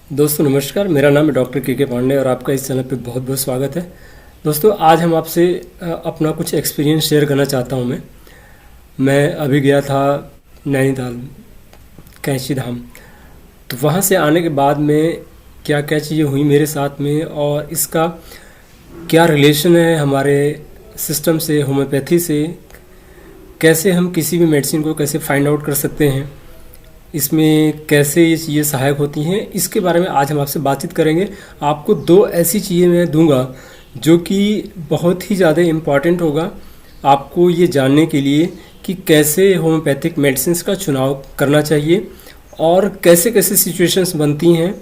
दोस्तों नमस्कार, मेरा नाम है डॉक्टर के पांडे और आपका इस चैनल पे बहुत बहुत स्वागत है। दोस्तों आज हम आपसे अपना कुछ एक्सपीरियंस शेयर करना चाहता हूँ। मैं अभी गया था नैनीताल कैंची धाम। तो वहाँ से आने के बाद में क्या क्या चीज़ें हुई मेरे साथ में और इसका क्या रिलेशन है हमारे सिस्टम से, होम्योपैथी से, कैसे हम किसी भी मेडिसिन को कैसे फाइंड आउट कर सकते हैं, इसमें कैसे ये चीज़ें सहायक होती हैं, इसके बारे में आज हम आपसे बातचीत करेंगे। आपको दो ऐसी चीज़ें मैं दूंगा जो कि बहुत ही ज़्यादा इम्पॉर्टेंट होगा आपको ये जानने के लिए कि कैसे होम्योपैथिक मेडिसिन का चुनाव करना चाहिए और कैसे कैसे सिचुएशंस बनती हैं।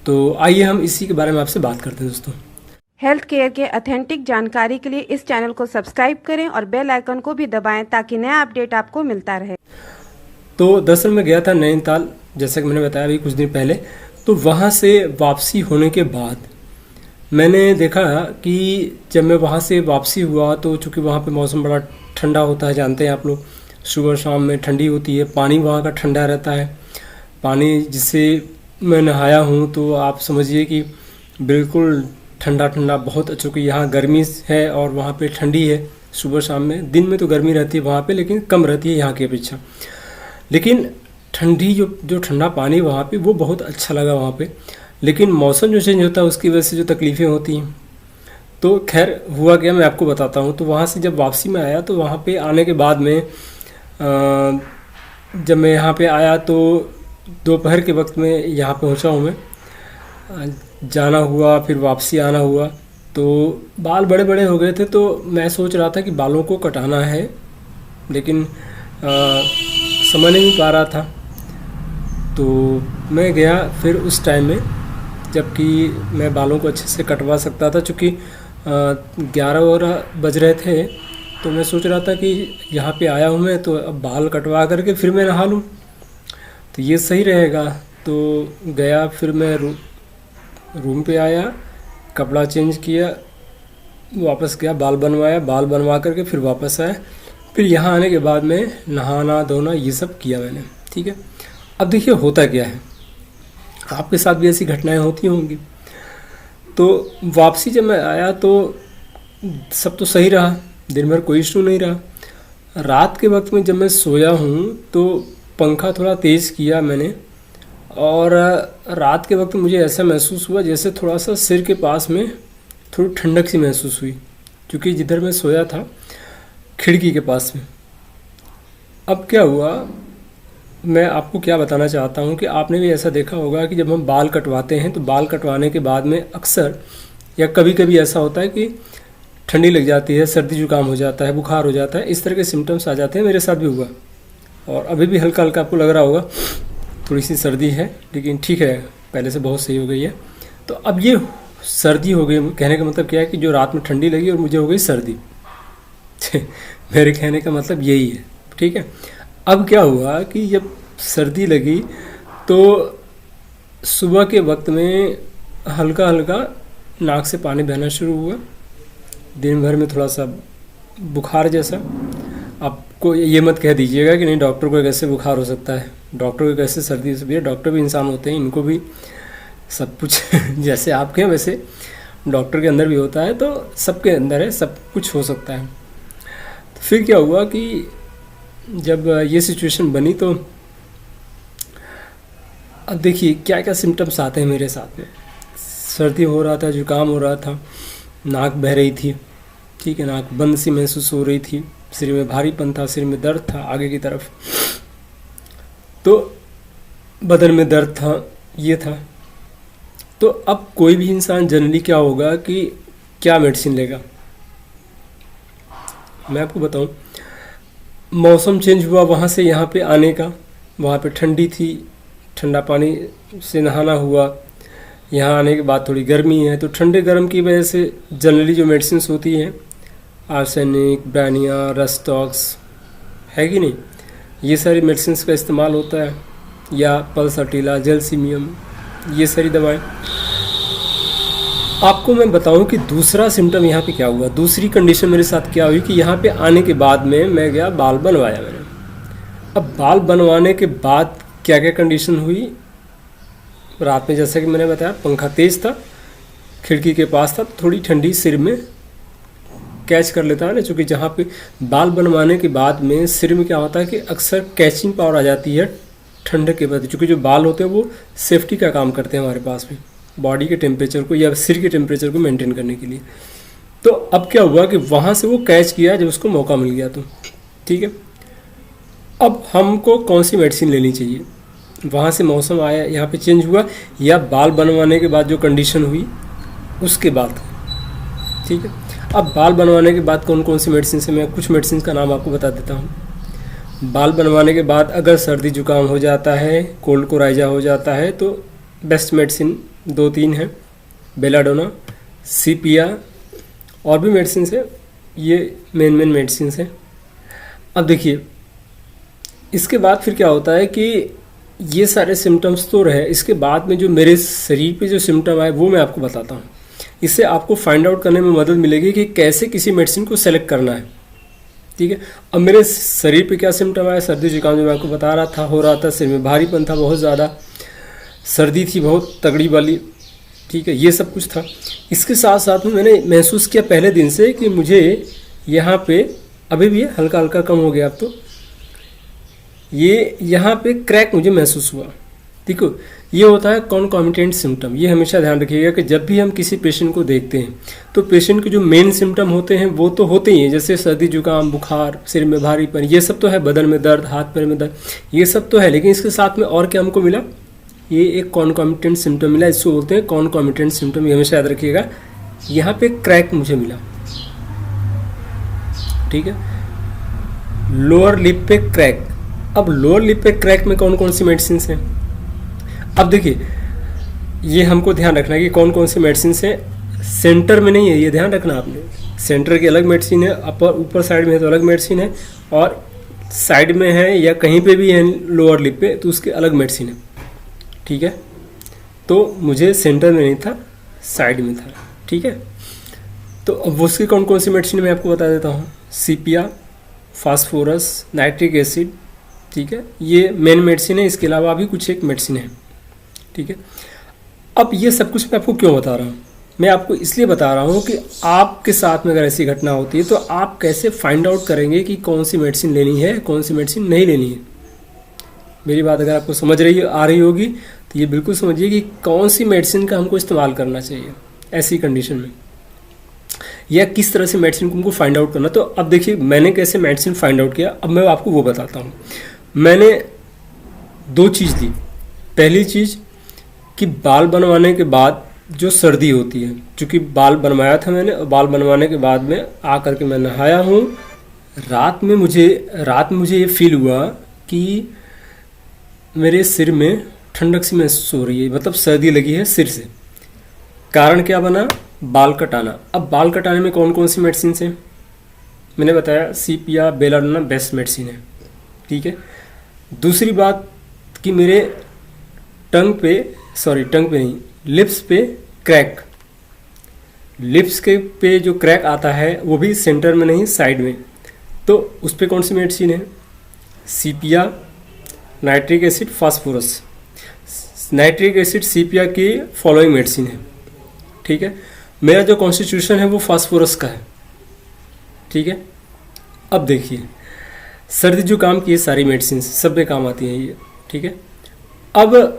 तो आइए हम इसी के बारे में आपसे बात करते हैं। दोस्तों हेल्थ केयर के ऑथेंटिक जानकारी के लिए इस चैनल को सब्सक्राइब करें और बेल आइकन को भी दबाएं ताकि नया अपडेट आपको मिलता रहे। तो दरअसल मैं गया था नैनीताल, जैसा कि मैंने बताया अभी कुछ दिन पहले। तो वहाँ से वापसी होने के बाद मैंने देखा कि जब मैं वहाँ से वापसी हुआ तो चूँकि वहाँ पे मौसम बड़ा ठंडा होता है, जानते हैं आप लोग, सुबह शाम में ठंडी होती है, पानी वहाँ का ठंडा रहता है। पानी जिससे मैं नहाया हूँ तो आप समझिए कि बिल्कुल ठंडा ठंडा, बहुत अच्छा। कि यहाँ गर्मी है और वहाँ पे ठंडी है सुबह शाम में। दिन में तो गर्मी रहती है वहाँ पे, लेकिन कम रहती है यहाँ की अपेक्षा। लेकिन ठंडी जो ठंडा पानी वहाँ पे वो बहुत अच्छा लगा वहाँ पे। लेकिन मौसम जो चेंज होता है उसकी वजह से जो तकलीफ़ें होती हैं, तो खैर हुआ क्या मैं आपको बताता हूँ। तो वहाँ से जब वापसी में आया तो वहाँ पे आने के बाद में जब मैं यहाँ पे आया तो दोपहर के वक्त में यहाँ पहुँचा हूँ मैं। जाना हुआ फिर वापसी आना हुआ तो बाल बड़े बड़े हो गए थे। तो मैं सोच रहा था कि बालों को कटाना है, लेकिन समझ नहीं पा रहा था। तो मैं गया फिर उस टाइम में जबकि मैं बालों को अच्छे से कटवा सकता था, चूँकि 11 बज रहे थे। तो मैं सोच रहा था कि यहाँ पे आया हूँ मैं, तो अब बाल कटवा करके फिर मैं नहा लूँ तो ये सही रहेगा। तो गया, फिर मैं रूम पे आया, कपड़ा चेंज किया, वापस गया, बाल बनवाया, बाल बनवा करके फिर वापस आया। फिर यहाँ आने के बाद में नहाना धोना ये सब किया मैंने, ठीक है। अब देखिए होता क्या है, आपके साथ भी ऐसी घटनाएं होती होंगी। तो वापसी जब मैं आया तो सब तो सही रहा, दिन भर कोई इशू नहीं रहा। रात के वक्त में जब मैं सोया हूँ तो पंखा थोड़ा तेज़ किया मैंने, और रात के वक्त मुझे ऐसा महसूस हुआ जैसे थोड़ा सा सिर के पास में थोड़ी ठंडक सी महसूस हुई, क्योंकि जिधर मैं सोया था खिड़की के पास में। अब क्या हुआ, मैं आपको क्या बताना चाहता हूँ कि आपने भी ऐसा देखा होगा कि जब हम बाल कटवाते हैं तो बाल कटवाने के बाद में अक्सर या कभी कभी ऐसा होता है कि ठंडी लग जाती है, सर्दी जुकाम हो जाता है, बुखार हो जाता है, इस तरह के सिम्टम्स आ जाते हैं। मेरे साथ भी हुआ और अभी भी हल्का हल्का आपको लग रहा होगा, थोड़ी सी सर्दी है, लेकिन ठीक है, पहले से बहुत सही हो गई है। तो अब ये सर्दी हो गई, कहने का मतलब क्या है कि जो रात में ठंडी लगी और मुझे हो गई सर्दी। मेरे कहने का मतलब यही है, ठीक है। अब क्या हुआ कि जब सर्दी लगी तो सुबह के वक्त में हल्का हल्का नाक से पानी बहना शुरू हुआ, दिन भर में थोड़ा सा बुखार जैसा। आपको ये मत कह दीजिएगा कि नहीं डॉक्टर को कैसे बुखार हो सकता है, डॉक्टर को कैसे सर्दी से भी है, डॉक्टर भी इंसान होते हैं, इनको भी सब कुछ जैसे आपके हैं वैसे डॉक्टर के अंदर भी होता है, तो सबके अंदर है, सब कुछ हो सकता है। तो फिर क्या हुआ कि जब ये सिचुएशन बनी तो अब देखिए क्या क्या सिम्टम्स आते हैं मेरे साथ में। सर्दी हो रहा था, जुकाम हो रहा था, नाक बह रही थी, ठीक है, नाक बंद सी महसूस हो रही थी, सिर में भारीपन था, सिर में दर्द था आगे की तरफ, तो बदन में दर्द था, ये था। तो अब कोई भी इंसान जनरली क्या होगा कि क्या मेडिसिन लेगा। मैं आपको बताऊं, मौसम चेंज हुआ वहाँ से यहाँ पे आने का, वहाँ पे ठंडी थी, ठंडा पानी से नहाना हुआ, यहाँ आने के बाद थोड़ी गर्मी है, तो ठंडे गर्म की वजह से जनरली जो मेडिसिन होती हैं, आर्सेनिक, ब्रानिया, रस्टॉक्स, है कि नहीं, ये सारी मेडिसिन का इस्तेमाल होता है, या पल्सटीला, जेलसीमियम, ये सारी दवाएं। आपको मैं बताऊं कि दूसरा सिम्टम यहाँ पे क्या हुआ, दूसरी कंडीशन मेरे साथ क्या हुई कि यहाँ पे आने के बाद में मैं गया, बाल बनवाया मैंने। अब बाल बनवाने के बाद क्या क्या कंडीशन हुई रात में जैसा कि मैंने बताया पंखा तेज़ था, खिड़की के पास था, थोड़ी ठंडी सिर में कैच कर लेता है ना, चूँकि जहाँ पे बाल बनवाने के बाद में सिर में क्या होता है कि अक्सर कैचिंग पावर आ जाती है ठंड के वजह, चूँकि जो बाल होते हैं वो सेफ्टी का काम करते हैं हमारे पास में, बॉडी के टेम्परेचर को या सिर के टेम्परेचर को मेंटेन करने के लिए। तो अब क्या हुआ कि वहाँ से वो कैच किया जब उसको मौका मिल गया तो ठीक है। अब हमको कौन सी मेडिसिन लेनी चाहिए, वहाँ से मौसम आया यहाँ पे चेंज हुआ या बाल बनवाने के बाद जो कंडीशन हुई उसके बाद, ठीक है। अब बाल बनवाने के बाद कौन कौन सी मेडिसिन से, मैं कुछ मेडिसिन का नाम आपको बता देता हूँ। बाल बनवाने के बाद अगर सर्दी जुकाम हो जाता है, कोल्ड कोराइजा हो जाता है, तो बेस्ट मेडिसिन 2-3 है, बेलाडोना, सीपिया, और भी मेडिसिन है, ये मेन मेडिसिन है। अब देखिए इसके बाद फिर क्या होता है कि ये सारे सिम्टम्स तो रहे, इसके बाद में जो मेरे शरीर पे जो सिम्टम आए वो मैं आपको बताता हूँ। इससे आपको फाइंड आउट करने में मदद मिलेगी कि कैसे किसी मेडिसिन को सेलेक्ट करना है, ठीक है। अब मेरे शरीर पे क्या सिम्टम आया, सर्दी जुकाम जो मैं आपको बता रहा था हो रहा था, सिर में भारीपन था बहुत ज़्यादा, सर्दी थी बहुत तगड़ी वाली, ठीक है, ये सब कुछ था। इसके साथ साथ में मैंने महसूस किया पहले दिन से कि मुझे यहाँ पे अभी भी हल्का हल्का कम हो गया, अब तो ये यहाँ पे क्रैक मुझे महसूस हुआ, ठीक है। ये होता है कॉन्कॉमिटेंट सिम्टम। ये हमेशा ध्यान रखिएगा कि जब भी हम किसी पेशेंट को देखते हैं तो पेशेंट के जो मेन सिम्टम होते हैं वो तो होते ही हैं, जैसे सर्दी जुकाम, बुखार, सिर में भारीपन, ये सब तो है, बदन में दर्द, हाथ पैर में दर्द, ये सब तो है, लेकिन इसके साथ में और क्या हमको मिला, ये एक कॉन्कॉमिटेंट सिम्टम मिला, इसको बोलते हैं कॉन्कॉमिटेंट सिम्टम। ये हमेशा याद रखिएगा। यहाँ पे क्रैक मुझे मिला, ठीक है, लोअर लिप पे क्रैक। अब लोअर लिप पे क्रैक में कौन कौन सी मेडिसिन हैं, अब देखिए ये हमको ध्यान रखना है कि कौन कौन सी मेडिसिन हैं। सेंटर में नहीं है, ये ध्यान रखना आपने, सेंटर की अलग मेडिसिन है, अपर ऊपर साइड में है तो अलग मेडिसिन है, और साइड में है या कहीं पे भी है लोअर लिप पे तो उसके अलग मेडिसिन है, ठीक है। तो मुझे सेंटर में नहीं था, साइड में था, ठीक है। तो अब उसकी कौन कौन सी मेडिसिन मैं आपको बता देता हूँ। सीपिया, फास्फोरस, नाइट्रिक एसिड, ठीक है, ये मेन मेडिसिन है। इसके अलावा भी कुछ एक मेडिसिन है, ठीक है। अब ये सब कुछ मैं आपको क्यों बता रहा हूँ, मैं आपको इसलिए बता रहा हूँ कि आपके साथ में अगर ऐसी घटना होती है तो आप कैसे फाइंड आउट करेंगे कि कौन सी मेडिसिन लेनी है, कौन सी मेडिसिन नहीं लेनी है। मेरी बात अगर आपको समझ आ रही होगी तो ये बिल्कुल समझिए कि कौन सी मेडिसिन का हमको इस्तेमाल करना चाहिए ऐसी कंडीशन में, या किस तरह से मेडिसिन को हमको फाइंड आउट करना। तो अब देखिए मैंने कैसे मेडिसिन फाइंड आउट किया, अब मैं आपको वो बताता हूँ। मैंने 2 चीज़ ली। पहली चीज़ कि बाल बनवाने के बाद जो सर्दी होती है, चूँकि बाल बनवाया था मैंने, और बाल बनवाने के बाद में आकर के मैं नहाया हूँ, रात में मुझे ये फील हुआ कि मेरे सिर में ठंडक सी महसूस हो रही है, मतलब सर्दी लगी है सिर से। कारण क्या बना, बाल कटाना। अब बाल कटाने में कौन कौन सी मेडिसिन हैं, मैंने बताया सीपिया, बेलाडोना बेस्ट मेडिसिन है, ठीक है। दूसरी बात कि मेरे टंग पे नहीं, लिप्स पे क्रैक, लिप्स के पे जो क्रैक आता है वो भी सेंटर में नहीं, साइड में, तो उस पर कौन सी मेडिसिन है, sepia, nitric acid, phosphorus. Nitric acid, sepia की फॉलोइंग मेडिसिन है, ठीक है। मेरा जो कॉन्स्टिट्यूशन है वो फास्फोरस का है, ठीक है। अब देखिए सर्दी जुकाम की ये सारी मेडिसिन सब में काम आती हैं ये, ठीक है। अब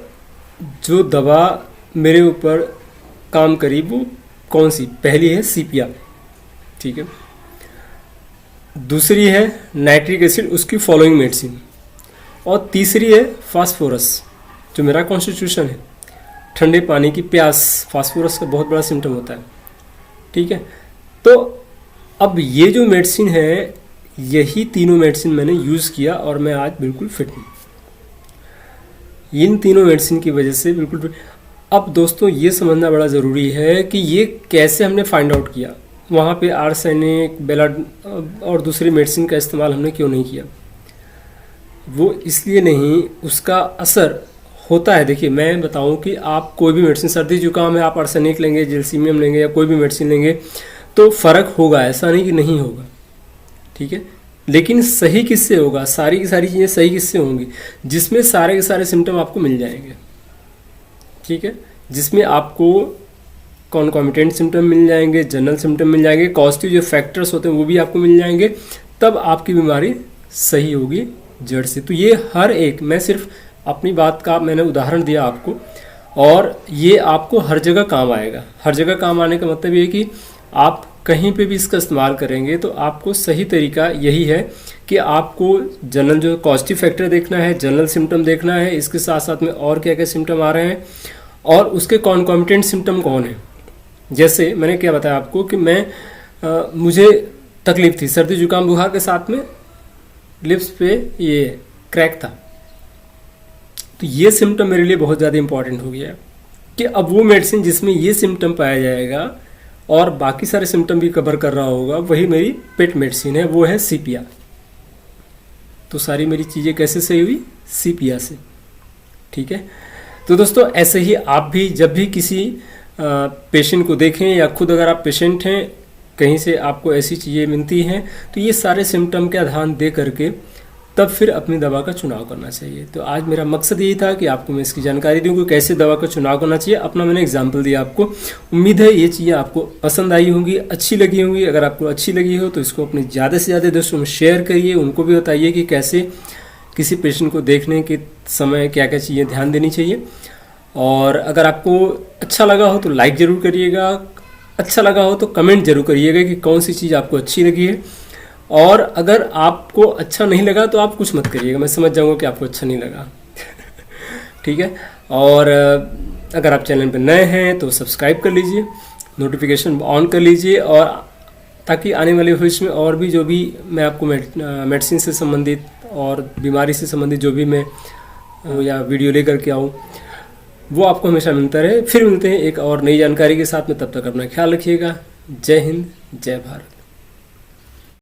जो दवा मेरे ऊपर काम करी वो कौन सी, पहली है सीपिया, ठीक है। दूसरी है नाइट्रिक एसिड, उसकी फॉलोइंग मेडिसिन, और तीसरी है फास्फोरस जो मेरा कॉन्स्टिट्यूशन है, ठंडे पानी की प्यास, फास्फोरस का बहुत बड़ा सिम्टम होता है, ठीक है। तो अब ये जो मेडिसिन है, यही तीनों मेडिसिन मैंने यूज़ किया और मैं आज बिल्कुल फिट हूँ, इन तीनों मेडिसिन की वजह से बिल्कुल फिट। अब दोस्तों ये समझना बड़ा ज़रूरी है कि ये कैसे हमने फाइंड आउट किया, वहाँ पे आर्सेनिक, बेलाड और दूसरी मेडिसिन का इस्तेमाल हमने क्यों नहीं किया। वो इसलिए नहीं, उसका असर होता है। देखिए मैं बताऊं कि आप कोई भी मेडिसिन, सर्दी जुकाम है, आप आर्सेनिक लेंगे, जेलसीमियम लेंगे या कोई भी मेडिसिन लेंगे तो फ़र्क होगा, ऐसा नहीं कि नहीं होगा, ठीक है। लेकिन सही किससे होगा, सारी की सारी चीज़ें सही किससे होंगी, जिसमें सारे के सारे सिम्टम आपको मिल जाएंगे, ठीक है, जिसमें आपको कॉन्कॉमिटेंट सिम्टम मिल जाएंगे, जनरल सिम्टम मिल जाएंगे, कॉजेटिव जो फैक्टर्स होते हैं वो भी आपको मिल जाएंगे, तब आपकी बीमारी सही होगी जड़ से। तो ये हर एक, मैं सिर्फ अपनी बात का मैंने उदाहरण दिया आपको, और ये आपको हर जगह काम आएगा। हर जगह काम आने का मतलब ये कि आप कहीं पे भी इसका इस्तेमाल करेंगे तो आपको सही तरीका यही है कि आपको जनरल जो पॉजिटिव फैक्टर देखना है, जनरल सिम्टम देखना है, इसके साथ साथ में और क्या क्या सिम्टम आ रहे हैं और उसके कॉन्कॉमिटेंट सिम्टम कौन है। जैसे मैंने क्या बताया आपको कि मुझे तकलीफ थी, सर्दी जुकाम बुखार के साथ में लिप्स पे ये क्रैक था, तो ये सिम्टम मेरे लिए बहुत ज़्यादा इंपॉर्टेंट हो गया कि अब वो मेडिसिन जिसमें ये सिम्टम पाया जाएगा और बाकी सारे सिम्टम भी कवर कर रहा होगा, वही मेरी पेट मेडिसिन है, वो है सीपिया। तो सारी मेरी चीज़ें कैसे सही हुई? सीपिया से। ठीक है, तो दोस्तों ऐसे ही आप भी जब भी किसी पेशेंट को देखें या खुद अगर आप पेशेंट हैं, कहीं से आपको ऐसी चीज़ें मिलती हैं, तो ये सारे सिम्टम का ध्यान दे करके तब फिर अपनी दवा का चुनाव करना चाहिए। तो आज मेरा मकसद यही था कि आपको मैं इसकी जानकारी दूँ कि कैसे दवा का चुनाव करना चाहिए। अपना मैंने एग्जाम्पल दिया आपको। उम्मीद है ये चीज़ें आपको पसंद आई होंगी, अच्छी लगी होंगी। अगर आपको अच्छी लगी हो तो इसको अपने ज़्यादा से ज़्यादा दोस्तों में शेयर करिए, उनको भी बताइए कि कैसे किसी पेशेंट को देखने के समय क्या क्या चीज़ें ध्यान देनी चाहिए। और अगर आपको अच्छा लगा हो तो लाइक ज़रूर करिएगा, अच्छा लगा हो तो कमेंट जरूर करिएगा कि कौन सी चीज़ आपको अच्छी लगी है। और अगर आपको अच्छा नहीं लगा तो आप कुछ मत करिएगा, मैं समझ जाऊंगा कि आपको अच्छा नहीं लगा। ठीक है, और अगर आप चैनल पर नए हैं तो सब्सक्राइब कर लीजिए, नोटिफिकेशन ऑन कर लीजिए, और ताकि आने वाले भविष्य में और भी जो भी मैं आपको मेडिसिन से संबंधित और बीमारी से संबंधित जो भी मैं या वीडियो लेकर के आऊँ वो आपको हमेशा मिलता रहे। फिर मिलते हैं एक और नई जानकारी के साथ में, तब तक अपना ख्याल रखिएगा। जय हिंद, जय भारत।